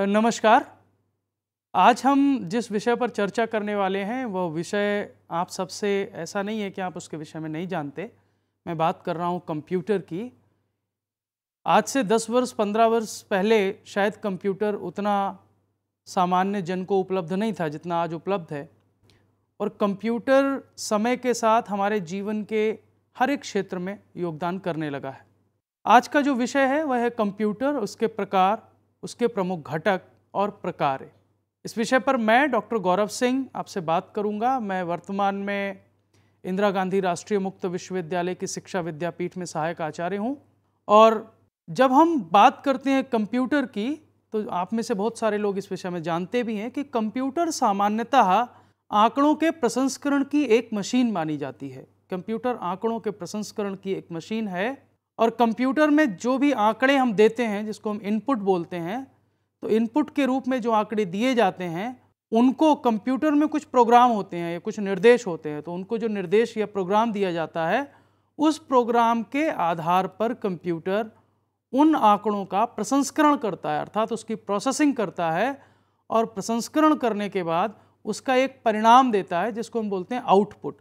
नमस्कार। आज हम जिस विषय पर चर्चा करने वाले हैं वह विषय आप सबसे ऐसा नहीं है कि आप उसके विषय में नहीं जानते। मैं बात कर रहा हूँ कंप्यूटर की। आज से 10 वर्ष 15 वर्ष पहले शायद कंप्यूटर उतना सामान्य जन को उपलब्ध नहीं था जितना आज उपलब्ध है, और कंप्यूटर समय के साथ हमारे जीवन के हर एक क्षेत्र में योगदान करने लगा है। आज का जो विषय है वह है कंप्यूटर, उसके प्रकार, उसके प्रमुख घटक और प्रकार। इस विषय पर मैं डॉक्टर गौरव सिंह आपसे बात करूंगा। मैं वर्तमान में इंदिरा गांधी राष्ट्रीय मुक्त विश्वविद्यालय की शिक्षा विद्यापीठ में सहायक आचार्य हूं। और जब हम बात करते हैं कंप्यूटर की, तो आप में से बहुत सारे लोग इस विषय में जानते भी हैं कि कंप्यूटर सामान्यतः आंकड़ों के प्रसंस्करण की एक मशीन मानी जाती है। कंप्यूटर आंकड़ों के प्रसंस्करण की एक मशीन है, और कंप्यूटर में जो भी आंकड़े हम देते हैं, जिसको हम इनपुट बोलते हैं, तो इनपुट के रूप में जो आंकड़े दिए जाते हैं उनको कंप्यूटर में कुछ प्रोग्राम होते हैं या कुछ निर्देश होते हैं, तो उनको जो निर्देश या प्रोग्राम दिया जाता है उस प्रोग्राम के आधार पर कंप्यूटर उन आंकड़ों का प्रसंस्करण करता है, अर्थात उसकी प्रोसेसिंग करता है, और प्रसंस्करण करने के बाद उसका एक परिणाम देता है जिसको हम बोलते हैं आउटपुट।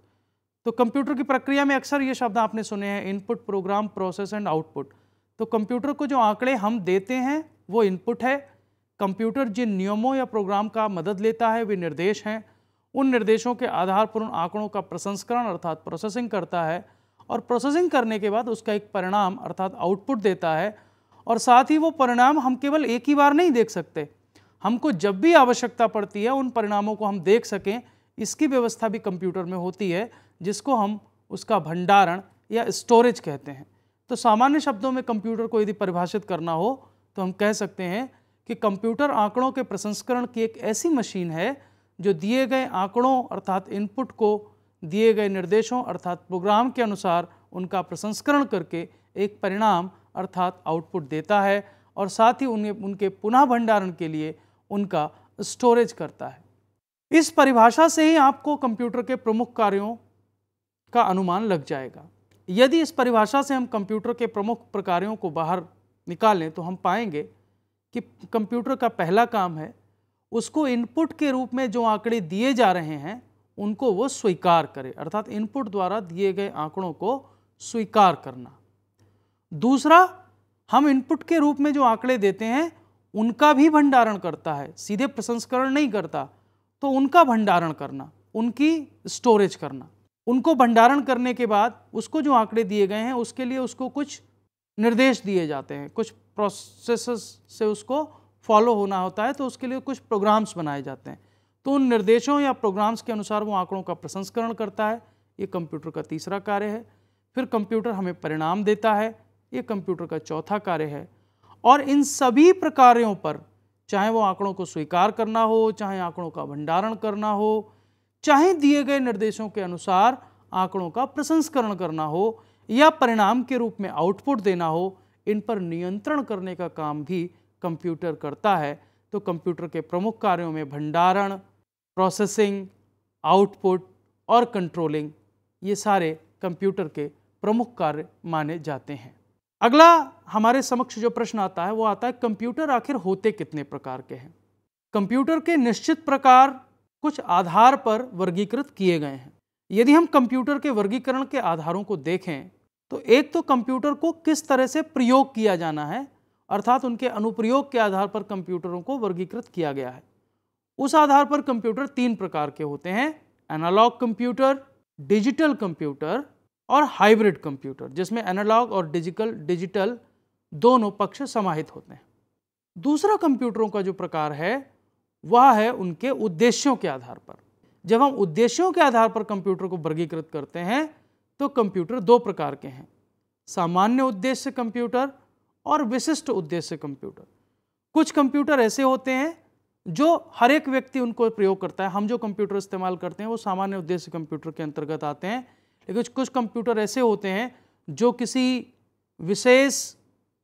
तो कंप्यूटर की प्रक्रिया में अक्सर ये शब्द आपने सुने हैं, input, program, process and output. तो कंप्यूटर को जो आंकड़े हम देते हैं वो इनपुट है। कंप्यूटर जिन नियमों या प्रोग्राम का मदद लेता है वे निर्देश हैं। उन निर्देशों के आधार पर उन आंकड़ों का प्रसंस्करण अर्थात प्रोसेसिंग करता है, और प्रोसेसिंग करने के बाद उसका एक परिणाम अर्थात आउटपुट देता है। और साथ ही वो परिणाम हम केवल एक ही बार नहीं देख सकते, हमको जब भी आवश्यकता पड़ती है उन परिणामों को हम देख सकें, इसकी व्यवस्था भी कंप्यूटर में होती है, जिसको हम उसका भंडारण या स्टोरेज कहते हैं। तो सामान्य शब्दों में कंप्यूटर को यदि परिभाषित करना हो तो हम कह सकते हैं कि कंप्यूटर आंकड़ों के प्रसंस्करण की एक ऐसी मशीन है जो दिए गए आंकड़ों अर्थात इनपुट को दिए गए निर्देशों अर्थात प्रोग्राम के अनुसार उनका प्रसंस्करण करके एक परिणाम अर्थात आउटपुट देता है, और साथ ही उनके पुनः भंडारण के लिए उनका स्टोरेज करता है। इस परिभाषा से ही आपको कंप्यूटर के प्रमुख कार्यों का अनुमान लग जाएगा। यदि इस परिभाषा से हम कंप्यूटर के प्रमुख प्रकारों को बाहर निकालें तो हम पाएंगे कि कंप्यूटर का पहला काम है उसको इनपुट के रूप में जो आंकड़े दिए जा रहे हैं उनको वो स्वीकार करे, अर्थात इनपुट द्वारा दिए गए आंकड़ों को स्वीकार करना। दूसरा, हम इनपुट के रूप में जो आंकड़े देते हैं उनका भी भंडारण करता है, सीधे प्रसंस्करण नहीं करता, तो उनका भंडारण करना, उनकी स्टोरेज करना। उनको भंडारण करने के बाद उसको जो आंकड़े दिए गए हैं उसके लिए उसको कुछ निर्देश दिए जाते हैं, कुछ प्रोसेसेस से उसको फॉलो होना होता है, तो उसके लिए कुछ प्रोग्राम्स बनाए जाते हैं। तो उन निर्देशों या प्रोग्राम्स के अनुसार वो आंकड़ों का प्रसंस्करण करता है। ये कंप्यूटर का तीसरा कार्य है। फिर कंप्यूटर हमें परिणाम देता है, ये कंप्यूटर का चौथा कार्य है। और इन सभी प्रकारों पर, चाहे वो आंकड़ों को स्वीकार करना हो, चाहे आंकड़ों का भंडारण करना हो, चाहे दिए गए निर्देशों के अनुसार आंकड़ों का प्रसंस्करण करना हो, या परिणाम के रूप में आउटपुट देना हो, इन पर नियंत्रण करने का काम भी कंप्यूटर करता है। तो कंप्यूटर के प्रमुख कार्यों में भंडारण, प्रोसेसिंग, आउटपुट और कंट्रोलिंग, ये सारे कंप्यूटर के प्रमुख कार्य माने जाते हैं। अगला हमारे समक्ष जो प्रश्न आता है वो आता है, कंप्यूटर आखिर होते कितने प्रकार के हैं। कंप्यूटर के निश्चित प्रकार कुछ आधार पर वर्गीकृत किए गए हैं। यदि हम कंप्यूटर के वर्गीकरण के आधारों को देखें तो एक तो कंप्यूटर को किस तरह से प्रयोग किया जाना है, अर्थात उनके अनुप्रयोग के आधार पर कंप्यूटरों को वर्गीकृत किया गया है। उस आधार पर कंप्यूटर 3 प्रकार के होते हैं, एनालॉग कंप्यूटर, डिजिटल कंप्यूटर और हाइब्रिड कंप्यूटर, जिसमें एनालॉग और डिजिटल दोनों पक्ष समाहित होते हैं। दूसरा कंप्यूटरों का जो प्रकार है वह है उनके उद्देश्यों के आधार पर। जब हम उद्देश्यों के आधार पर कंप्यूटर को वर्गीकृत करते हैं तो कंप्यूटर 2 प्रकार के हैं, सामान्य उद्देश्य कंप्यूटर और विशिष्ट उद्देश्य कंप्यूटर। कुछ कंप्यूटर ऐसे होते हैं जो हर एक व्यक्ति उनको प्रयोग करता है। हम जो कंप्यूटर इस्तेमाल करते हैं वो सामान्य उद्देश्य कंप्यूटर के अंतर्गत आते हैं। लेकिन कुछ कंप्यूटर ऐसे होते हैं जो किसी विशेष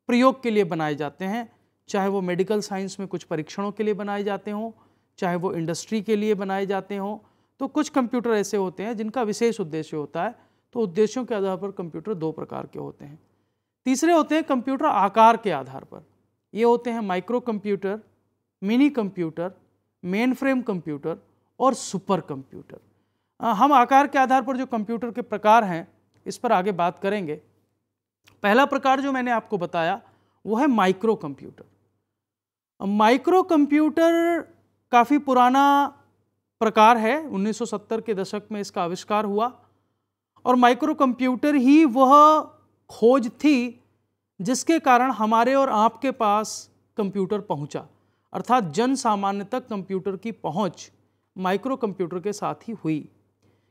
प्रयोग के लिए बनाए जाते हैं, चाहे वो मेडिकल साइंस में कुछ परीक्षणों के लिए बनाए जाते हों, चाहे वो इंडस्ट्री के लिए बनाए जाते हों। तो कुछ कंप्यूटर ऐसे होते हैं जिनका विशेष उद्देश्य होता है। तो उद्देश्यों के आधार पर कंप्यूटर 2 प्रकार के होते हैं। तीसरे होते हैं कंप्यूटर आकार के आधार पर। ये होते हैं micro computer, mini computer, main frame computer और सुपर कंप्यूटर। हम आकार के आधार पर जो कंप्यूटर के प्रकार हैं इस पर आगे बात करेंगे। पहला प्रकार जो मैंने आपको बताया वो है माइक्रो कंप्यूटर। माइक्रो कंप्यूटर काफ़ी पुराना प्रकार है, 1970 के दशक में इसका आविष्कार हुआ और माइक्रो कंप्यूटर ही वह खोज थी जिसके कारण हमारे और आपके पास कंप्यूटर पहुंचा, अर्थात जन सामान्य तक कंप्यूटर की पहुंच माइक्रो कंप्यूटर के साथ ही हुई।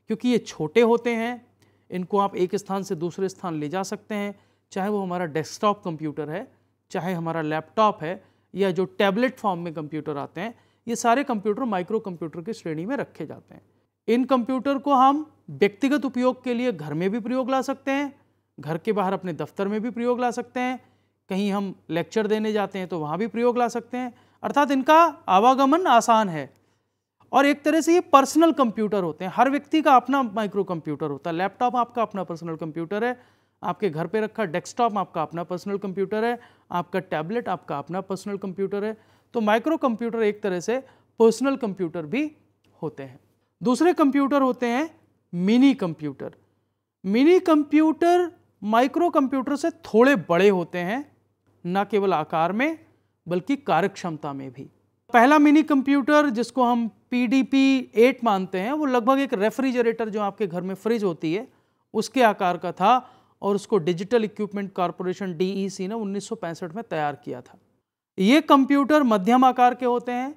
क्योंकि ये छोटे होते हैं, इनको आप एक स्थान से दूसरे स्थान ले जा सकते हैं, चाहे वो हमारा डेस्कटॉप कंप्यूटर है, चाहे हमारा लैपटॉप है, या जो टैबलेट फॉर्म में कंप्यूटर आते हैं, ये सारे कंप्यूटर माइक्रो कंप्यूटर की श्रेणी में रखे जाते हैं। इन कंप्यूटर को हम व्यक्तिगत उपयोग के लिए घर में भी प्रयोग ला सकते हैं, घर के बाहर अपने दफ्तर में भी प्रयोग ला सकते हैं, कहीं हम लेक्चर देने जाते हैं तो वहाँ भी प्रयोग ला सकते हैं, अर्थात इनका आवागमन आसान है। और एक तरह से ये पर्सनल कंप्यूटर होते हैं, हर व्यक्ति का अपना माइक्रो कंप्यूटर होता है। लैपटॉप आपका अपना पर्सनल कंप्यूटर है, आपके घर पे रखा डेस्कटॉप आपका अपना पर्सनल कंप्यूटर है, आपका टैबलेट आपका अपना पर्सनल कंप्यूटर है। तो माइक्रो कंप्यूटर एक तरह से पर्सनल कंप्यूटर भी होते हैं। दूसरे कंप्यूटर होते हैं mini computer. Mini computer micro computer से थोड़े बड़े होते हैं, न केवल आकार में बल्कि कार्यक्षमता में भी। पहला मिनी कंप्यूटर जिसको हम PDP-8 मानते हैं वो लगभग एक रेफ्रिजरेटर जो आपके घर में फ्रिज होती है उसके आकार का था और उसको डिजिटल इक्विपमेंट कॉरपोरेशन DEC ने 1965 में तैयार किया था। ये कंप्यूटर मध्यम आकार के होते हैं,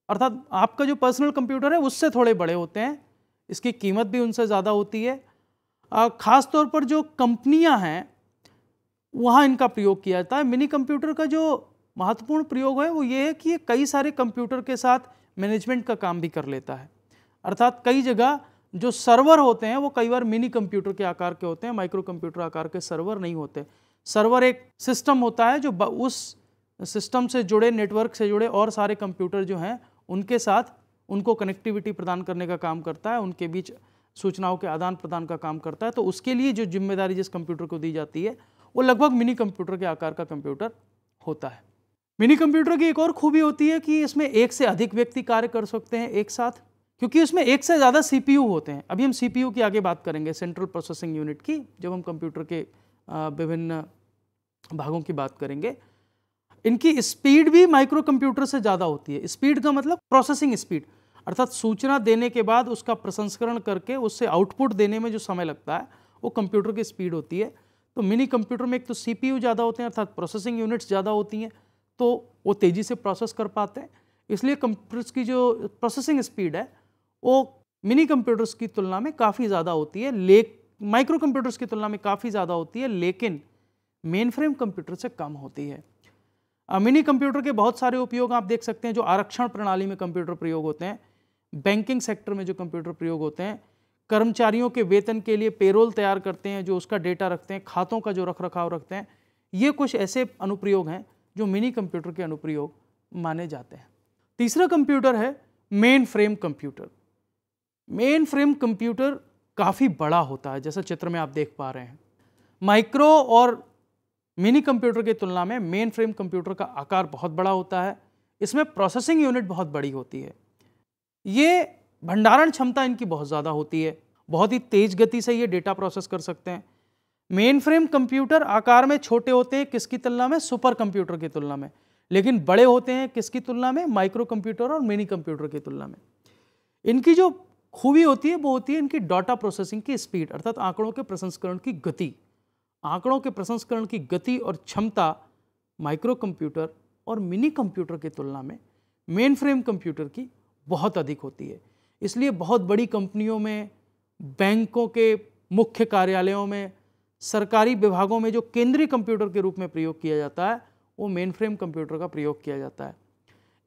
अर्थात आपका जो पर्सनल कंप्यूटर है उससे थोड़े बड़े होते हैं, इसकी कीमत भी उनसे ज़्यादा होती है। ख़ास तौर पर जो कंपनियां हैं वहाँ इनका प्रयोग किया जाता है। मिनी कंप्यूटर का जो महत्वपूर्ण प्रयोग है वो ये है कि ये कई सारे कंप्यूटर के साथ मैनेजमेंट का काम भी कर लेता है, अर्थात कई जगह जो सर्वर होते हैं वो कई बार मिनी कंप्यूटर के आकार के होते हैं, माइक्रो कंप्यूटर आकार के सर्वर नहीं होते। सर्वर एक सिस्टम होता है जो उस सिस्टम से जुड़े, नेटवर्क से जुड़े और सारे कंप्यूटर जो हैं उनके साथ उनको कनेक्टिविटी प्रदान करने का काम करता है, उनके बीच सूचनाओं के आदान प्रदान का काम करता है। तो उसके लिए जो जिम्मेदारी जिस कंप्यूटर को दी जाती है वो लगभग मिनी कंप्यूटर के आकार का कंप्यूटर होता है। मिनी कंप्यूटर की एक और खूबी होती है कि इसमें एक से अधिक व्यक्ति कार्य कर सकते हैं एक साथ, क्योंकि इसमें एक से ज़्यादा CPU होते हैं। अभी हम CPU की आगे बात करेंगे, सेंट्रल प्रोसेसिंग यूनिट की, जब हम कंप्यूटर के विभिन्न भागों की बात करेंगे। इनकी स्पीड भी माइक्रो कंप्यूटर से ज़्यादा होती है। स्पीड का मतलब प्रोसेसिंग स्पीड, अर्थात सूचना देने के बाद उसका प्रसंस्करण करके उससे आउटपुट देने में जो समय लगता है वो कंप्यूटर की स्पीड होती है। तो मिनी कंप्यूटर में एक तो CPU ज़्यादा होते हैं, अर्थात प्रोसेसिंग यूनिट्स ज़्यादा होती हैं, तो वो तेज़ी से प्रोसेस कर पाते हैं। इसलिए कंप्यूटर्स की जो प्रोसेसिंग स्पीड है वो मिनी कंप्यूटर्स की तुलना में काफ़ी ज़्यादा होती है, माइक्रो कंप्यूटर्स की तुलना में काफ़ी ज़्यादा होती है, लेकिन मेन फ्रेम कंप्यूटर से कम होती है। मिनी कंप्यूटर के बहुत सारे उपयोग आप देख सकते हैं। जो आरक्षण प्रणाली में कंप्यूटर प्रयोग होते हैं, बैंकिंग सेक्टर में जो कंप्यूटर प्रयोग होते हैं, कर्मचारियों के वेतन के लिए पेरोल तैयार करते हैं, जो उसका डेटा रखते हैं, खातों का जो रख रखाव रखते हैं, ये कुछ ऐसे अनुप्रयोग हैं जो मिनी कंप्यूटर के अनुप्रयोग माने जाते हैं। तीसरा कंप्यूटर है main frame computer. Main frame computer काफ़ी बड़ा होता है, जैसा चित्र में आप देख पा रहे हैं। माइक्रो और मिनी कंप्यूटर की तुलना में मेन फ्रेम कंप्यूटर का आकार बहुत बड़ा होता है। इसमें प्रोसेसिंग यूनिट बहुत बड़ी होती है। ये भंडारण क्षमता इनकी बहुत ज़्यादा होती है, बहुत ही तेज़ गति से ये डेटा प्रोसेस कर सकते हैं। मेन फ्रेम कंप्यूटर आकार में छोटे होते हैं, किसकी तुलना में? सुपर कंप्यूटर की तुलना में, लेकिन बड़े होते हैं किसकी तुलना में? माइक्रो कंप्यूटर और मिनी कंप्यूटर की तुलना में। इनकी जो खूबी होती है वो होती है इनकी डाटा प्रोसेसिंग की स्पीड, अर्थात आंकड़ों के प्रसंस्करण की गति। आंकड़ों के प्रसंस्करण की गति और क्षमता माइक्रो कंप्यूटर और मिनी कंप्यूटर की तुलना में मेन फ्रेम कंप्यूटर की बहुत अधिक होती है। इसलिए बहुत बड़ी कंपनियों में, बैंकों के मुख्य कार्यालयों में, सरकारी विभागों में जो केंद्रीय कंप्यूटर के रूप में प्रयोग किया जाता है वो मेन फ्रेम कंप्यूटर का प्रयोग किया जाता है।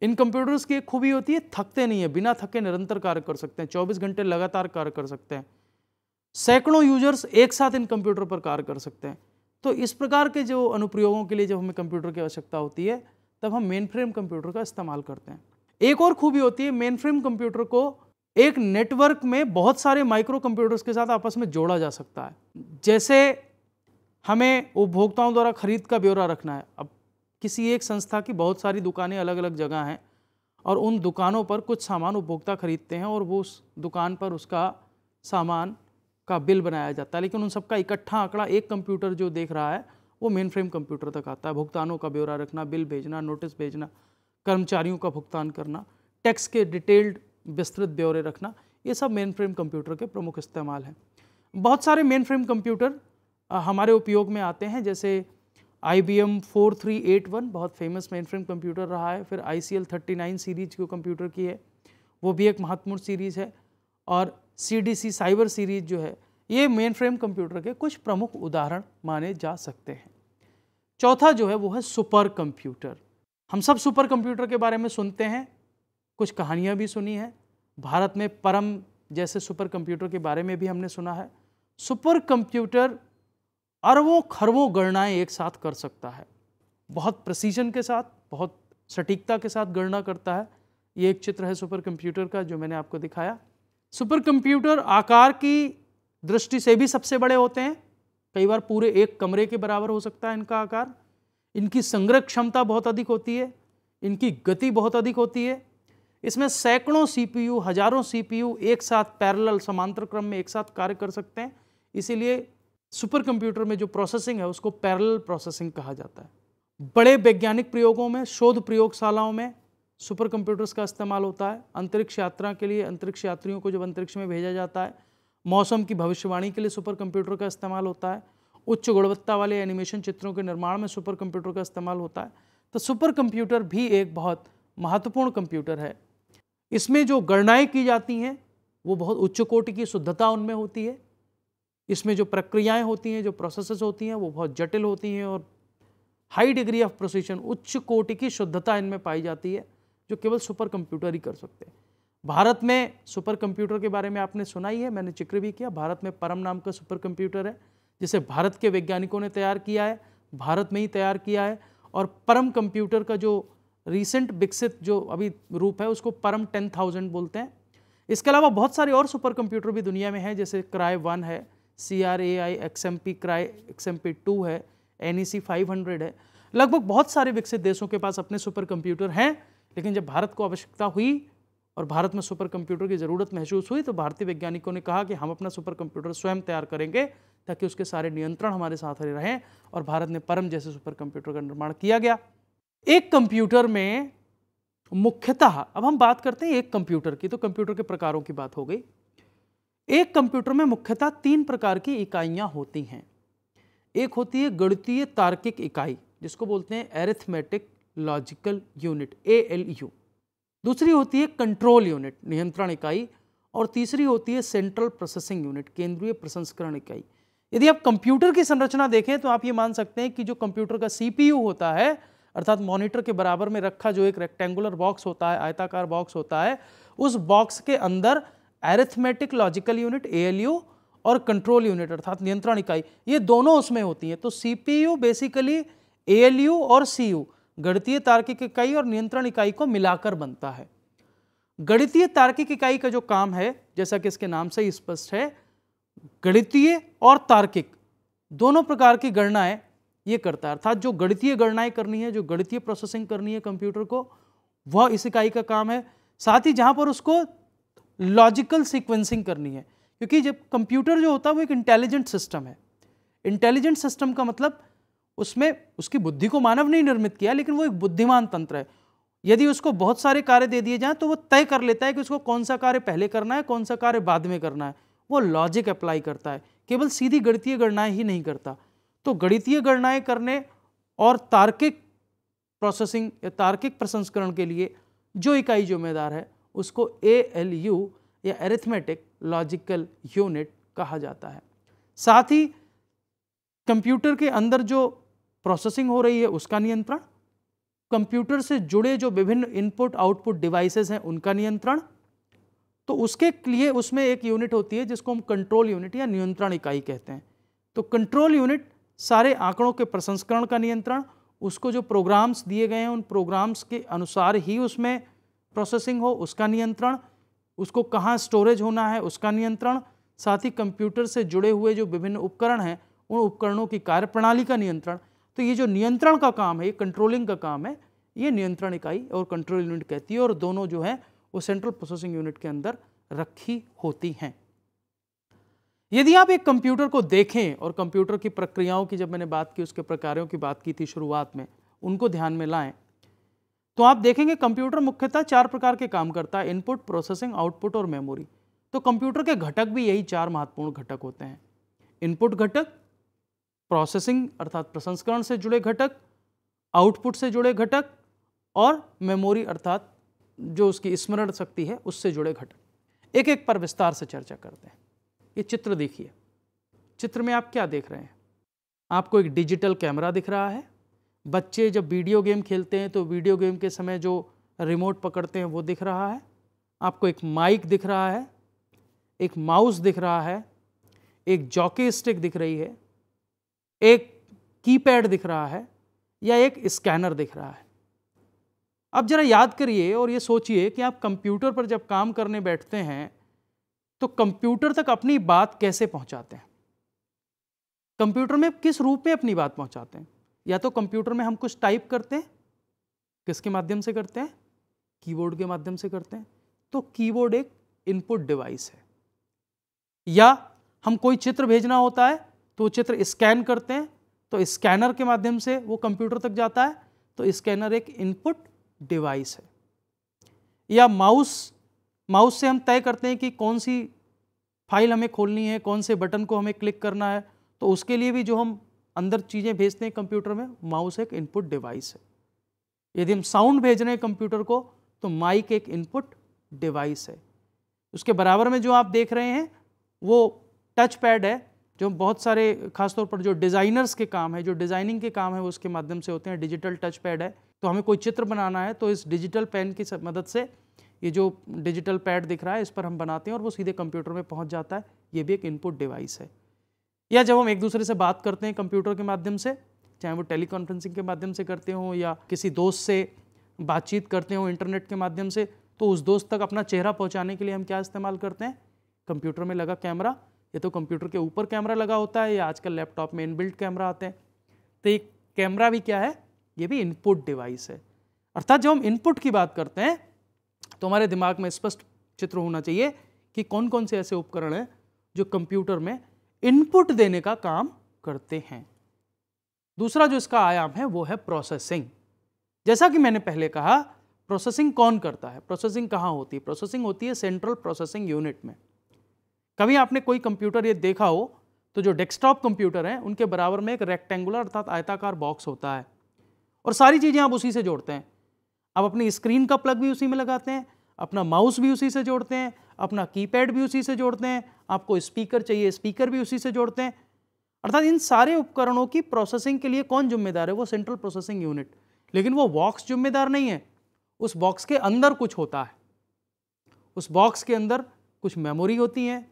इन कंप्यूटर्स की एक खूबी होती है, थकते नहीं है, बिना थके निरंतर कार्य कर सकते हैं, 24 घंटे लगातार कार्य कर सकते हैं। सैकड़ों यूजर्स एक साथ इन कंप्यूटर पर कार्य कर सकते हैं। तो इस प्रकार के जो अनुप्रयोगों के लिए जब हमें कंप्यूटर की आवश्यकता होती है तब हम मेन फ्रेम कंप्यूटर का इस्तेमाल करते हैं। एक और खूबी होती है, मेन फ्रेम कंप्यूटर को एक नेटवर्क में बहुत सारे माइक्रो कंप्यूटर्स के साथ आपस में जोड़ा जा सकता है। जैसे हमें उपभोक्ताओं द्वारा खरीद का ब्यौरा रखना है, अब किसी एक संस्था की बहुत सारी दुकानें अलग अलग जगह हैं, और उन दुकानों पर कुछ सामान उपभोक्ता खरीदते हैं और वो उस दुकान पर उसका सामान का बिल बनाया जाता है, लेकिन उन सबका इकट्ठा आंकड़ा एक कंप्यूटर जो देख रहा है वो मेन फ्रेम कंप्यूटर तक आता है। भुगतानों का ब्यौरा रखना, बिल भेजना, नोटिस भेजना, कर्मचारियों का भुगतान करना, टैक्स के डिटेल्ड विस्तृत ब्यौरे रखना, ये सब मेन फ्रेम कंप्यूटर के प्रमुख इस्तेमाल हैं। बहुत सारे मेन फ्रेम कंप्यूटर हमारे उपयोग में आते हैं, जैसे IBM 4381 बहुत फेमस मेन फ्रेम कंप्यूटर रहा है। फिर ICL 39 सीरीज जो कंप्यूटर की है वो भी एक महत्वपूर्ण सीरीज़ है, और CDC साइबर सीरीज जो है ये मेन फ्रेम कंप्यूटर के कुछ प्रमुख उदाहरण माने जा सकते हैं। चौथा जो है वो है सुपर कंप्यूटर। हम सब सुपर कंप्यूटर के बारे में सुनते हैं, कुछ कहानियाँ भी सुनी हैं। भारत में परम जैसे सुपर कंप्यूटर के बारे में भी हमने सुना है। सुपर कंप्यूटर अरबों खरबों गणनाएं एक साथ कर सकता है, बहुत प्रिसीजन के साथ, बहुत सटीकता के साथ गणना करता है। ये एक चित्र है सुपर कंप्यूटर का जो मैंने आपको दिखाया। सुपर कंप्यूटर आकार की दृष्टि से भी सबसे बड़े होते हैं, कई बार पूरे एक कमरे के बराबर हो सकता है इनका आकार। इनकी संग्रह क्षमता बहुत अधिक होती है, इनकी गति बहुत अधिक होती है। इसमें सैकड़ों CPU, हजारों CPU एक साथ पैरेलल समांतर क्रम में एक साथ कार्य कर सकते हैं। इसीलिए सुपर कंप्यूटर में जो प्रोसेसिंग है उसको पैरेलल प्रोसेसिंग कहा जाता है। बड़े वैज्ञानिक प्रयोगों में, शोध प्रयोगशालाओं में सुपर कंप्यूटर्स का इस्तेमाल होता है। अंतरिक्ष यात्रा के लिए अंतरिक्ष यात्रियों को जब अंतरिक्ष में भेजा जाता है, मौसम की भविष्यवाणी के लिए सुपर कंप्यूटर का इस्तेमाल होता है, उच्च गुणवत्ता वाले एनिमेशन चित्रों के निर्माण में सुपर कंप्यूटर का इस्तेमाल होता है। तो सुपर कंप्यूटर भी एक बहुत महत्वपूर्ण कंप्यूटर है। इसमें जो गणनाएं की जाती हैं वो बहुत उच्च कोटि की शुद्धता उनमें होती है। इसमें जो प्रक्रियाएं होती हैं, जो प्रोसेसेस होती हैं वो बहुत जटिल होती हैं और हाई डिग्री ऑफ प्रिसिशन, उच्च कोटि की शुद्धता इनमें पाई जाती है, जो केवल सुपर कंप्यूटर ही कर सकते हैं। भारत में सुपर कंप्यूटर के बारे में आपने सुना ही है, मैंने जिक्र भी किया। भारत में परम नाम का सुपर कंप्यूटर है जिसे भारत के वैज्ञानिकों ने तैयार किया है, भारत में ही तैयार किया है। और परम कंप्यूटर का जो रिसेंट विकसित जो अभी रूप है उसको परम 10,000 बोलते हैं। इसके अलावा बहुत सारे और सुपर कंप्यूटर भी दुनिया में हैं, जैसे क्राई 1 है, CRAI XMP क्राई XMP 2 है, NEC 500 है। लगभग बहुत सारे विकसित देशों के पास अपने सुपर कंप्यूटर हैं, लेकिन जब भारत को आवश्यकता हुई और भारत में सुपर कंप्यूटर की ज़रूरत महसूस हुई तो भारतीय वैज्ञानिकों ने कहा कि हम अपना सुपर कंप्यूटर स्वयं तैयार करेंगे ताकि उसके सारे नियंत्रण हमारे साथ रहें, और भारत ने परम जैसे सुपर कंप्यूटर का निर्माण किया गया। एक कंप्यूटर में मुख्यतः, अब हम बात करते हैं एक कंप्यूटर की, तो कंप्यूटर के प्रकारों की बात हो गई। एक कंप्यूटर में मुख्यतः 3 प्रकार की इकाइयां होती हैं। एक होती है गणितीय तार्किक इकाई जिसको बोलते हैं एरिथमेटिक लॉजिकल यूनिट, ALU। दूसरी होती है कंट्रोल यूनिट, नियंत्रण इकाई। और तीसरी होती है सेंट्रल प्रोसेसिंग यूनिट, केंद्रीय प्रसंस्करण इकाई। यदि आप कंप्यूटर की संरचना देखें तो आप ये मान सकते हैं कि जो कंप्यूटर का CPU होता है, अर्थात मॉनिटर के बराबर में रखा जो एक रेक्टेंगुलर बॉक्स होता है, आयताकार बॉक्स होता है, उस बॉक्स के अंदर एरिथमेटिक लॉजिकल यूनिट ALU और कंट्रोल यूनिट अर्थात नियंत्रण इकाई, ये दोनों उसमें होती हैं। तो CPU बेसिकली ALU और CU, गणितीय तार्किक इकाई और नियंत्रण इकाई को मिलाकर बनता है। गणितीय तार्किक इकाई का जो काम है, जैसा कि इसके नाम से ही स्पष्ट है, गणितीय और तार्किक दोनों प्रकार की गणनाएं ये करता है। अर्थात जो गणितीय गणनाएं करनी है, जो गणितीय प्रोसेसिंग करनी है कंप्यूटर को, वह इस इकाई का काम है। साथ ही जहां पर उसको लॉजिकल सीक्वेंसिंग करनी है, क्योंकि जब कंप्यूटर जो होता है वो एक इंटेलिजेंट सिस्टम है। इंटेलिजेंट सिस्टम का मतलब उसमें उसकी बुद्धि को मानव ने निर्मित किया, लेकिन वो एक बुद्धिमान तंत्र है। यदि उसको बहुत सारे कार्य दे दिए जाएं तो वो तय कर लेता है कि उसको कौन सा कार्य पहले करना है, कौन सा कार्य बाद में करना है। वो लॉजिक अप्लाई करता है, केवल सीधी गणितीय गणनाएं ही नहीं करता। तो गणितीय गणनाएं करने और तार्किक प्रोसेसिंग या तार्किक प्रसंस्करण के लिए जो इकाई जिम्मेदार है उसको ALU या एरिथमेटिक लॉजिकल यूनिट कहा जाता है। साथ ही कंप्यूटर के अंदर जो प्रोसेसिंग हो रही है उसका नियंत्रण, कंप्यूटर से जुड़े जो विभिन्न इनपुट आउटपुट डिवाइसेस हैं उनका नियंत्रण, तो उसके लिए उसमें एक यूनिट होती है जिसको हम कंट्रोल यूनिट या नियंत्रण इकाई कहते हैं। तो कंट्रोल यूनिट सारे आंकड़ों के प्रसंस्करण का नियंत्रण, उसको जो प्रोग्राम्स दिए गए हैं उन प्रोग्राम्स के अनुसार ही उसमें प्रोसेसिंग हो उसका नियंत्रण, उसको कहाँ स्टोरेज होना है उसका नियंत्रण, साथ ही कंप्यूटर से जुड़े हुए जो विभिन्न उपकरण हैं उन उपकरणों की कार्यप्रणाली का नियंत्रण। तो ये जो नियंत्रण का काम है, ये कंट्रोलिंग का काम है, ये नियंत्रण इकाई और कंट्रोल यूनिट कहती है, और दोनों जो है वो सेंट्रल प्रोसेसिंग यूनिट के अंदर रखी होती हैं। यदि आप एक कंप्यूटर को देखें और कंप्यूटर की प्रक्रियाओं की जब मैंने बात की, उसके प्रकारों की बात की थी शुरुआत में, उनको ध्यान में लाएं तो आप देखेंगे कंप्यूटर मुख्यतः 4 प्रकार के काम करता है: इनपुट, प्रोसेसिंग, आउटपुट और मेमोरी। तो कंप्यूटर के घटक भी यही 4 महत्वपूर्ण घटक होते हैं: इनपुट घटक, प्रोसेसिंग अर्थात प्रसंस्करण से जुड़े घटक, आउटपुट से जुड़े घटक और मेमोरी अर्थात जो उसकी स्मरण शक्ति है उससे जुड़े घटक। एक एक पर विस्तार से चर्चा करते हैं। ये चित्र देखिए, चित्र में आप क्या देख रहे हैं? आपको एक डिजिटल कैमरा दिख रहा है। बच्चे जब वीडियो गेम खेलते हैं तो वीडियो गेम के समय जो रिमोट पकड़ते हैं वो दिख रहा है। आपको एक माइक दिख रहा है, एक माउस दिख रहा है, एक जॉकी स्टिक दिख रही है, एक कीपैड दिख रहा है या एक स्कैनर दिख रहा है। अब जरा याद करिए और ये सोचिए कि आप कंप्यूटर पर जब काम करने बैठते हैं तो कंप्यूटर तक अपनी बात कैसे पहुंचाते हैं? कंप्यूटर में किस रूप में अपनी बात पहुंचाते हैं? या तो कंप्यूटर में हम कुछ टाइप करते हैं, किसके माध्यम से करते हैं? कीबोर्ड के माध्यम से करते हैं। तो कीबोर्ड एक इनपुट डिवाइस है। या हम कोई चित्र भेजना होता है तो वो चित्र स्कैन करते हैं, तो स्कैनर के माध्यम से वो कंप्यूटर तक जाता है, तो स्कैनर एक इनपुट डिवाइस है। या माउस से हम तय करते हैं कि कौन सी फाइल हमें खोलनी है, कौन से बटन को हमें क्लिक करना है, तो उसके लिए भी जो हम अंदर चीज़ें भेजते हैं कंप्यूटर में, माउस एक इनपुट डिवाइस है। यदि हम साउंड भेज रहे हैं कंप्यूटर को तो माइक एक इनपुट डिवाइस है। उसके बराबर में जो आप देख रहे हैं वो टच पैड है, जो बहुत सारे खासतौर पर जो डिज़ाइनर्स के काम है, जो डिज़ाइनिंग के काम है वो उसके माध्यम से होते हैं। डिजिटल टच पैड है, तो हमें कोई चित्र बनाना है तो इस डिजिटल पेन की मदद से ये जो डिजिटल पैड दिख रहा है इस पर हम बनाते हैं और वो सीधे कंप्यूटर में पहुंच जाता है। ये भी एक इनपुट डिवाइस है। या जब हम एक दूसरे से बात करते हैं कंप्यूटर के माध्यम से, चाहे वो टेलीकॉन्फ्रेंसिंग के माध्यम से करते हो या किसी दोस्त से बातचीत करते हो इंटरनेट के माध्यम से, तो उस दोस्त तक अपना चेहरा पहुंचाने के लिए हम क्या इस्तेमाल करते हैं? कंप्यूटर में लगा कैमरा। या तो कंप्यूटर के ऊपर कैमरा लगा होता है या आजकल लैपटॉप में इनबिल्ट कैमरा आते हैं। तो ये कैमरा भी क्या है? ये भी इनपुट डिवाइस है। अर्थात जब हम इनपुट की बात करते हैं तो हमारे दिमाग में स्पष्ट चित्र होना चाहिए कि कौन कौन से ऐसे उपकरण हैं जो कंप्यूटर में इनपुट देने का काम करते हैं। दूसरा जो इसका आयाम है वो है प्रोसेसिंग। जैसा कि मैंने पहले कहा, प्रोसेसिंग कौन करता है? प्रोसेसिंग कहाँ होती है? प्रोसेसिंग होती है सेंट्रल प्रोसेसिंग यूनिट में। कभी आपने कोई कंप्यूटर ये देखा हो तो जो डेस्कटॉप कंप्यूटर हैं उनके बराबर में एक रेक्टेंगुलर अर्थात आयताकार बॉक्स होता है और सारी चीज़ें आप उसी से जोड़ते हैं। आप अपनी स्क्रीन का प्लग भी उसी में लगाते हैं, अपना माउस भी उसी से जोड़ते हैं, अपना कीपैड भी उसी से जोड़ते हैं, आपको स्पीकर चाहिए स्पीकर भी उसी से जोड़ते हैं। अर्थात इन सारे उपकरणों की प्रोसेसिंग के लिए कौन जिम्मेदार है? वो सेंट्रल प्रोसेसिंग यूनिट। लेकिन वो बॉक्स जिम्मेदार नहीं है, उस बॉक्स के अंदर कुछ होता है। उस बॉक्स के अंदर कुछ मेमोरी होती है,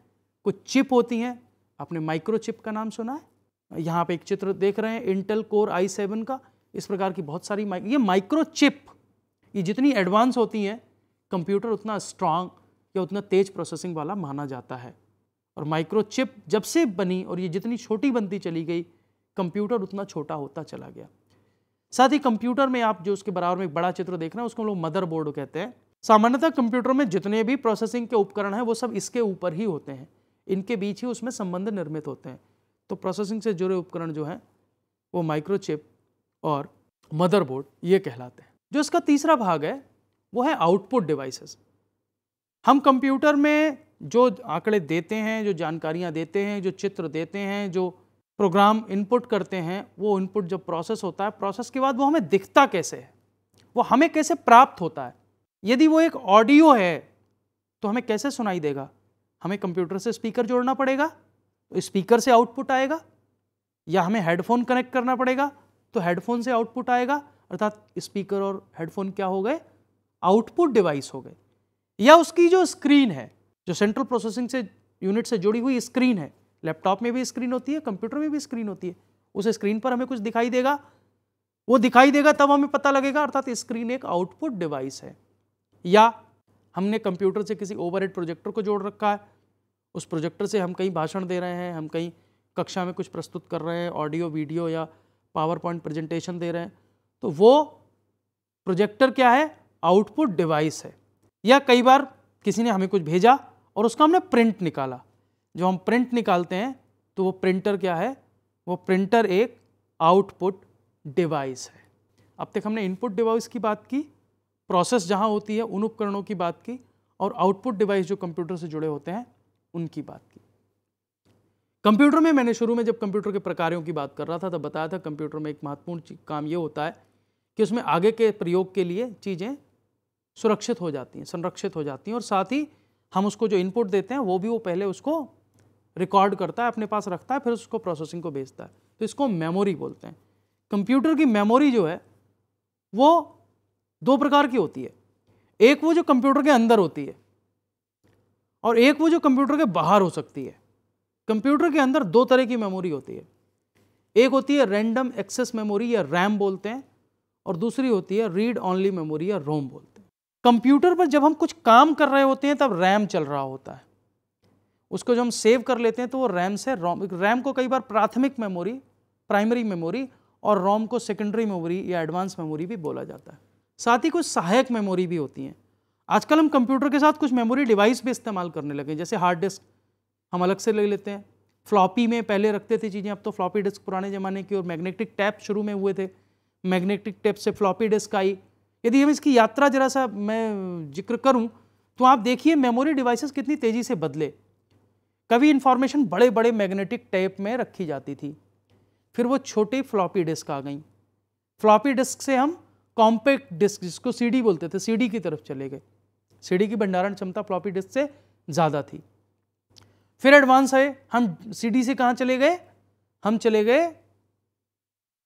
कुछ चिप होती हैं। आपने माइक्रो चिप का नाम सुना है? यहाँ पे एक चित्र देख रहे हैं इंटेल कोर i7 का। इस प्रकार की बहुत सारी ये माइक्रो चिप, ये जितनी एडवांस होती हैं कंप्यूटर उतना स्ट्रांग या उतना तेज प्रोसेसिंग वाला माना जाता है। और माइक्रो चिप जब से बनी और ये जितनी छोटी बनती चली गई, कंप्यूटर उतना छोटा होता चला गया। साथ ही कंप्यूटर में आप जो उसके बराबर में एक बड़ा चित्र देख रहे हैं उसको लोग मदरबोर्ड कहते हैं। सामान्यतः कंप्यूटर में जितने भी प्रोसेसिंग के उपकरण हैं वो सब इसके ऊपर ही होते हैं, इनके बीच ही उसमें संबंध निर्मित होते हैं। तो प्रोसेसिंग से जुड़े उपकरण जो हैं वो माइक्रोचिप और मदरबोर्ड ये कहलाते हैं। जो इसका तीसरा भाग है वो है आउटपुट डिवाइसेस। हम कंप्यूटर में जो आंकड़े देते हैं, जो जानकारियां देते हैं, जो चित्र देते हैं, जो प्रोग्राम इनपुट करते हैं, वो इनपुट जब प्रोसेस होता है, प्रोसेस के बाद वो हमें दिखता कैसे है, वो हमें कैसे प्राप्त होता है। यदि वो एक ऑडियो है तो हमें कैसे सुनाई देगा? हमें कंप्यूटर से स्पीकर जोड़ना पड़ेगा तो स्पीकर से आउटपुट आएगा, या हमें हेडफोन कनेक्ट करना पड़ेगा तो हेडफोन से आउटपुट आएगा। अर्थात स्पीकर और हेडफोन क्या हो गए? आउटपुट डिवाइस हो गए। या उसकी जो स्क्रीन है, जो सेंट्रल प्रोसेसिंग से यूनिट से जुड़ी हुई स्क्रीन है, लैपटॉप में भी स्क्रीन होती है, कंप्यूटर में भी स्क्रीन होती है, उस स्क्रीन पर हमें कुछ दिखाई देगा, वो दिखाई देगा तब हमें पता लगेगा। अर्थात स्क्रीन एक आउटपुट डिवाइस है। या हमने कंप्यूटर से किसी ओवरहेड प्रोजेक्टर को जोड़ रखा है, उस प्रोजेक्टर से हम कहीं भाषण दे रहे हैं, हम कहीं कक्षा में कुछ प्रस्तुत कर रहे हैं, ऑडियो वीडियो या पावर पॉइंट प्रेजेंटेशन दे रहे हैं, तो वो प्रोजेक्टर क्या है? आउटपुट डिवाइस है। या कई बार किसी ने हमें कुछ भेजा और उसका हमने प्रिंट निकाला। जो हम प्रिंट निकालते हैं तो वो प्रिंटर क्या है? वो प्रिंटर एक आउटपुट डिवाइस है। अब तक हमने इनपुट डिवाइस की बात की, प्रोसेस जहां होती है उन उपकरणों की बात की, और आउटपुट डिवाइस जो कंप्यूटर से जुड़े होते हैं उनकी बात की। कंप्यूटर में मैंने शुरू में जब कंप्यूटर के प्रकारों की बात कर रहा था तब बताया था कंप्यूटर में एक महत्वपूर्ण काम ये होता है कि उसमें आगे के प्रयोग के लिए चीज़ें सुरक्षित हो जाती हैं, संरक्षित हो जाती हैं, और साथ ही हम उसको जो इनपुट देते हैं वो भी वो पहले उसको रिकॉर्ड करता है, अपने पास रखता है, फिर उसको प्रोसेसिंग को भेजता है। तो इसको मेमोरी बोलते हैं। कंप्यूटर की मेमोरी जो है वो दो प्रकार की होती है। एक वो जो कंप्यूटर के अंदर होती है और एक वो जो कंप्यूटर के बाहर हो सकती है। कंप्यूटर के अंदर दो तरह की मेमोरी होती है। एक होती है रैंडम एक्सेस मेमोरी या रैम बोलते हैं, और दूसरी होती है रीड ओनली मेमोरी या रोम बोलते हैं। कंप्यूटर पर जब हम कुछ काम कर रहे होते हैं तब रैम चल रहा होता है, उसको जो हम सेव कर लेते हैं तो वो रैम से रैम को कई बार प्राथमिक मेमोरी, प्राइमरी मेमोरी, और रोम को सेकेंडरी मेमोरी या एडवांस मेमोरी भी बोला जाता है। साथ ही कुछ सहायक मेमोरी भी होती हैं। आजकल हम कंप्यूटर के साथ कुछ मेमोरी डिवाइस भी इस्तेमाल करने लगे, जैसे हार्ड डिस्क हम अलग से ले लेते हैं, फ्लॉपी में पहले रखते थे चीज़ें, अब तो फ्लॉपी डिस्क पुराने ज़माने की, और मैग्नेटिक टैप शुरू में हुए थे, मैग्नेटिक टैप से फ्लॉपी डिस्क आई। यदि हम इसकी यात्रा जरा सा मैं जिक्र करूं तो आप देखिए मेमोरी डिवाइसेस कितनी तेज़ी से बदले। कभी इंफॉर्मेशन बड़े बड़े मैग्नेटिक टैप में रखी जाती थी, फिर वो छोटी फ्लॉपी डिस्क आ गई। फ्लॉपी डिस्क से हम कॉम्पैक्ट डिस्क, जिसको सीडी बोलते थे, सीडी की तरफ चले गए। सीडी की भंडारण क्षमता फ्लॉपी डिस्क से ज़्यादा थी। फिर एडवांस है, हम सीडी से कहाँ चले गए? हम चले गए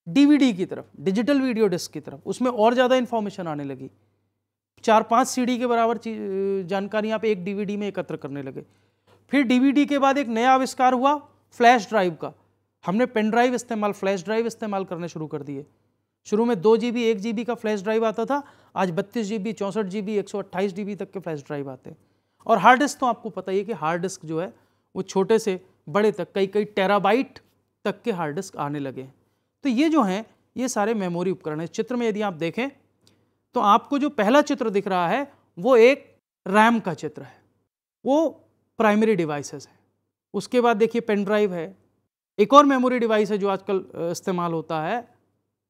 डीवीडी की तरफ, डिजिटल वीडियो डिस्क की तरफ। उसमें और ज़्यादा इंफॉर्मेशन आने लगी, 4-5 सीडी के बराबर जानकारी आप एक डीवीडी में एकत्र करने लगे। फिर डीवीडी के बाद एक नया आविष्कार हुआ फ्लैश ड्राइव का। हमने पेन ड्राइव इस्तेमाल, फ्लैश ड्राइव इस्तेमाल करने शुरू कर दिए। शुरू में 2 GB 1 GB का फ्लैश ड्राइव आता था, आज 32 GB 64 GB 128 GB तक के फ्लैश ड्राइव आते हैं। और हार्ड डिस्क तो आपको पता ही है कि हार्ड डिस्क जो है वो छोटे से बड़े तक कई टेराबाइट तक के हार्ड डिस्क आने लगे हैं। तो ये जो हैं ये सारे मेमोरी उपकरण हैं। चित्र में यदि आप देखें तो आपको जो पहला चित्र दिख रहा है वो एक रैम का चित्र है, वो प्राइमरी डिवाइसेस है। उसके बाद देखिए पेन ड्राइव है, एक और मेमोरी डिवाइस है जो आजकल इस्तेमाल होता है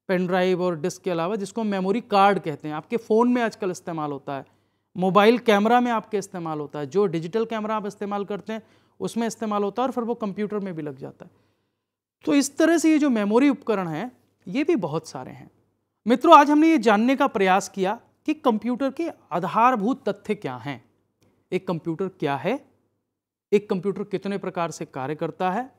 पेन ड्राइव और डिस्क के अलावा, जिसको मेमोरी कार्ड कहते हैं। आपके फ़ोन में आजकल इस्तेमाल होता है, मोबाइल कैमरा में आपके इस्तेमाल होता है, जो डिजिटल कैमरा आप इस्तेमाल करते हैं उसमें इस्तेमाल होता है, और फिर वो कंप्यूटर में भी लग जाता है। तो इस तरह से ये जो मेमोरी उपकरण हैं ये भी बहुत सारे हैं। मित्रों, आज हमने ये जानने का प्रयास किया कि कंप्यूटर के आधारभूत तथ्य क्या हैं। एक कंप्यूटर क्या है, एक कंप्यूटर कितने प्रकार से कार्य करता है,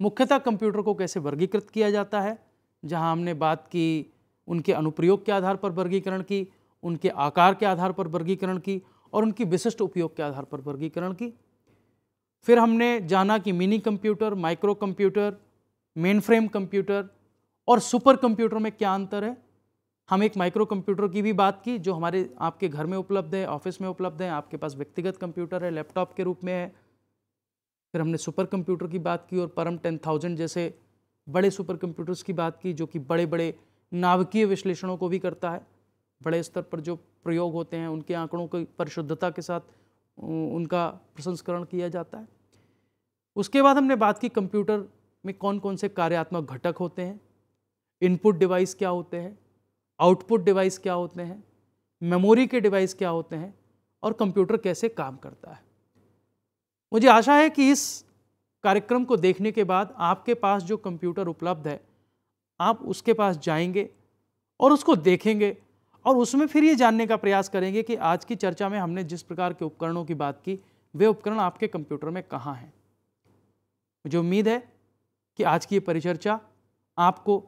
मुख्यतः कंप्यूटर को कैसे वर्गीकृत किया जाता है, जहां हमने बात की उनके अनुप्रयोग के आधार पर वर्गीकरण की, उनके आकार के आधार पर वर्गीकरण की, और उनकी विशिष्ट उपयोग के आधार पर वर्गीकरण की। फिर हमने जाना कि mini computer, micro computer, main frame computer और सुपर कंप्यूटर में क्या अंतर है। हम एक माइक्रो कंप्यूटर की भी बात की जो हमारे आपके घर में उपलब्ध है, ऑफिस में उपलब्ध है, आपके पास व्यक्तिगत कंप्यूटर है, लैपटॉप के रूप में है। फिर हमने सुपर कंप्यूटर की बात की और परम 10,000 जैसे बड़े सुपर कंप्यूटर्स की बात की, जो कि बड़े बड़े नाभिकीय विश्लेषणों को भी करता है। बड़े स्तर पर जो प्रयोग होते हैं उनके आंकड़ों की परिशुद्धता के साथ उनका प्रसंस्करण किया जाता है। उसके बाद हमने बात की कंप्यूटर में कौन कौन से कार्यात्मक घटक होते हैं, इनपुट डिवाइस क्या होते हैं, आउटपुट डिवाइस क्या होते हैं, मेमोरी के डिवाइस क्या होते हैं, और कंप्यूटर कैसे काम करता है। मुझे आशा है कि इस कार्यक्रम को देखने के बाद आपके पास जो कंप्यूटर उपलब्ध है आप उसके पास जाएंगे और उसको देखेंगे, और उसमें फिर ये जानने का प्रयास करेंगे कि आज की चर्चा में हमने जिस प्रकार के उपकरणों की बात की वे उपकरण आपके कंप्यूटर में कहाँ हैं। मुझे उम्मीद है कि आज की ये परिचर्चा आपको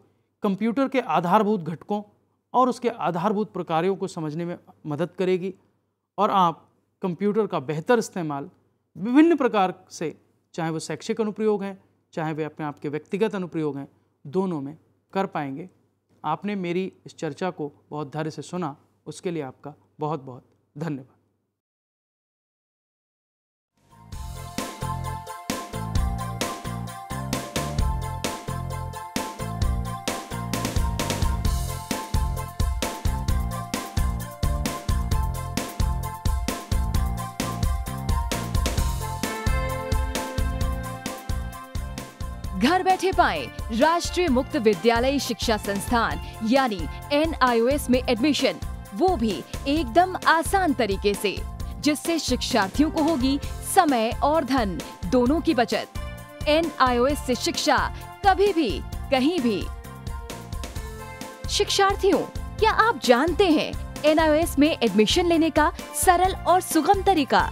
कंप्यूटर के आधारभूत घटकों और उसके आधारभूत प्रकारों को समझने में मदद करेगी, और आप कंप्यूटर का बेहतर इस्तेमाल विभिन्न प्रकार से, चाहे वो शैक्षिक अनुप्रयोग हैं, चाहे वे अपने आपके व्यक्तिगत अनुप्रयोग हैं, दोनों में कर पाएंगे। आपने मेरी इस चर्चा को बहुत धैर्य से सुना, उसके लिए आपका बहुत बहुत धन्यवाद। घर बैठे पाएं राष्ट्रीय मुक्त विद्यालय शिक्षा संस्थान यानी NIOS में एडमिशन, वो भी एकदम आसान तरीके से, जिससे शिक्षार्थियों को होगी समय और धन दोनों की बचत। NIOS से शिक्षा कभी भी कहीं भी। शिक्षार्थियों, क्या आप जानते हैं NIOS में एडमिशन लेने का सरल और सुगम तरीका,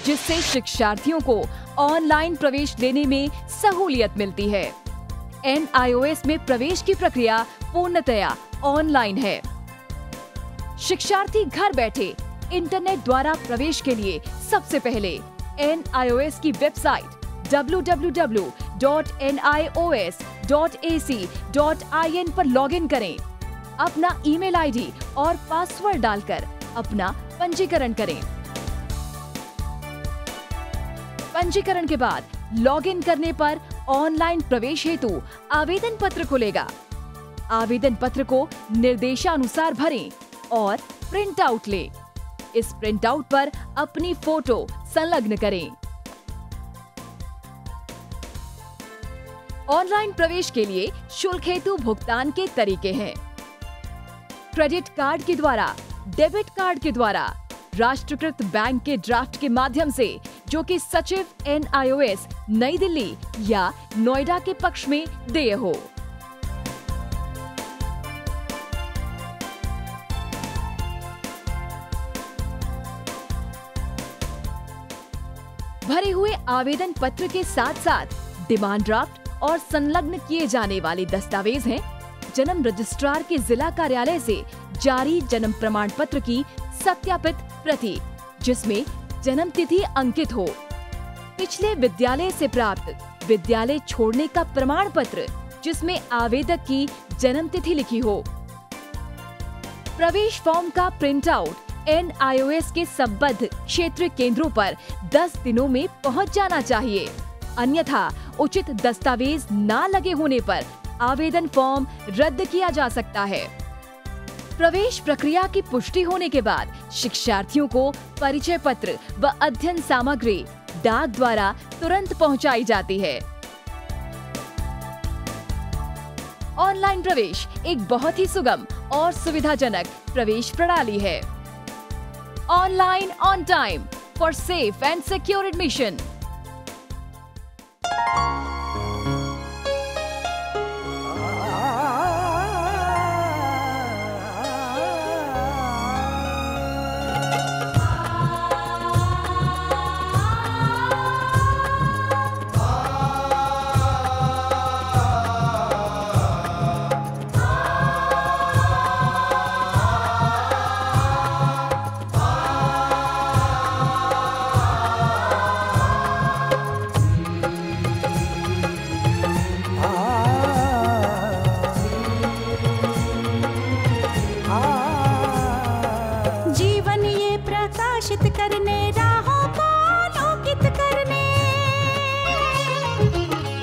जिससे शिक्षार्थियों को ऑनलाइन प्रवेश लेने में सहूलियत मिलती है। NIOS में प्रवेश की प्रक्रिया पूर्णतया ऑनलाइन है। शिक्षार्थी घर बैठे इंटरनेट द्वारा प्रवेश के लिए सबसे पहले NIOS की वेबसाइट www.nios.ac.in पर लॉगिन करें। अपना ईमेल आईडी और पासवर्ड डालकर अपना पंजीकरण करें। पंजीकरण के बाद लॉगिन करने पर ऑनलाइन प्रवेश हेतु आवेदन पत्र खुलेगा। आवेदन पत्र को निर्देशानुसार भरें और प्रिंट आउट लें। इस प्रिंट आउट पर अपनी फोटो संलग्न करें। ऑनलाइन प्रवेश के लिए शुल्क हेतु भुगतान के तरीके हैं: क्रेडिट कार्ड के द्वारा, डेबिट कार्ड के द्वारा, राष्ट्रीयकृत बैंक के ड्राफ्ट के माध्यम से, जो कि सचिव NIOS नई दिल्ली या नोएडा के पक्ष में देय हो। भरे हुए आवेदन पत्र के साथ साथ डिमांड ड्राफ्ट और संलग्न किए जाने वाले दस्तावेज हैं: जन्म रजिस्ट्रार के जिला कार्यालय से जारी जन्म प्रमाण पत्र की सत्यापित प्रति, जिसमें जन्म तिथि अंकित हो, पिछले विद्यालय से प्राप्त विद्यालय छोड़ने का प्रमाण पत्र, जिसमें आवेदक की जन्म तिथि लिखी हो। प्रवेश फॉर्म का प्रिंट आउट NIOS के संबद्ध क्षेत्रीय केंद्रों पर 10 दिनों में पहुंच जाना चाहिए, अन्यथा उचित दस्तावेज ना लगे होने पर आवेदन फॉर्म रद्द किया जा सकता है। प्रवेश प्रक्रिया की पुष्टि होने के बाद शिक्षार्थियों को परिचय पत्र व अध्ययन सामग्री डाक द्वारा तुरंत पहुंचाई जाती है। ऑनलाइन प्रवेश एक बहुत ही सुगम और सुविधाजनक प्रवेश प्रणाली है। Online on time for safe and secure admission.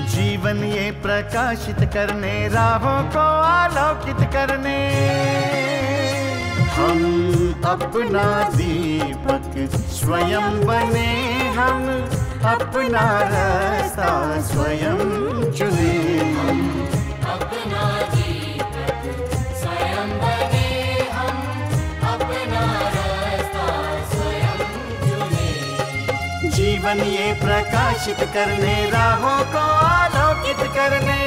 जीवन ये प्रकाशित करने, राहों को आलोकित करने, हम अपना दीपक स्वयं बने, हम अपना रास्ता स्वयं चुने। अपना दीपक स्वयं बने, हम अपना रास्ता स्वयं चुने। जीवन ये प्रकाशित करने, राहों को आलोकित करने।